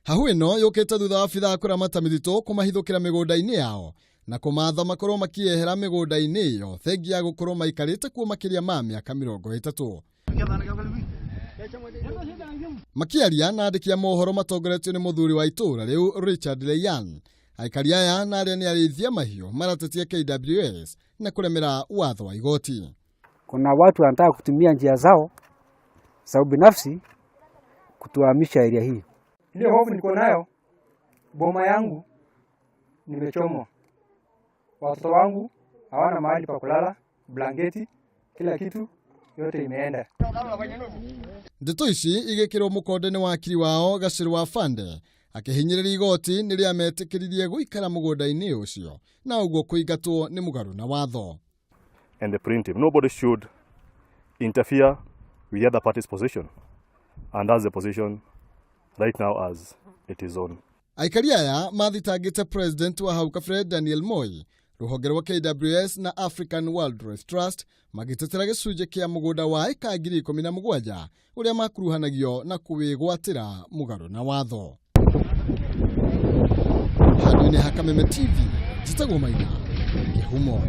Hahu ino yukite thutha wa bithaa kuramata mithito kumahithukira migunda-ini yao na kumatha makorwo makiehera migunda-ini iyo thengi ya gukorwo maikarite kuo makiria ma miaka 30. Makiaria na andiki a mohoro matongoretio ni muthuri wa itura riu Richard Leyan, aikari aya na aria ni arithia mahiu maratetia KWS na kuremera watho wa igoti. Kuna watu wanataka kutumia njia zao za binafsi kutuhamisha area hii. Ile hofu niko nayo, boma yangu nimechomwa. Watoto wangu hawana mahali pa kulala, blanketi, kila kitu yote imeenda. Ndeto ici igikirwo mukonde ni wakiri wao Gaciru wa Fande akihinyirira igoti ni ria metikiririe guikara mugunda-ini ucio na uguo kuingatwo ni mugaru na watho. And the preemptive, nobody should interfere with the other party's position, and that's the position right now as it is on. Aikari aya mathitangite president wa hau kabere Daniel Moi, ruhonge rwa KWS na African Wildlife Trust magitetera gicunje kia mugunda wa eka 17,000 uria makuruhanagio na kuwigwatira mugaru na watho. Handũ-inĩ ha Kameme TV, Njĩtagwo Maina, Kĩhumo.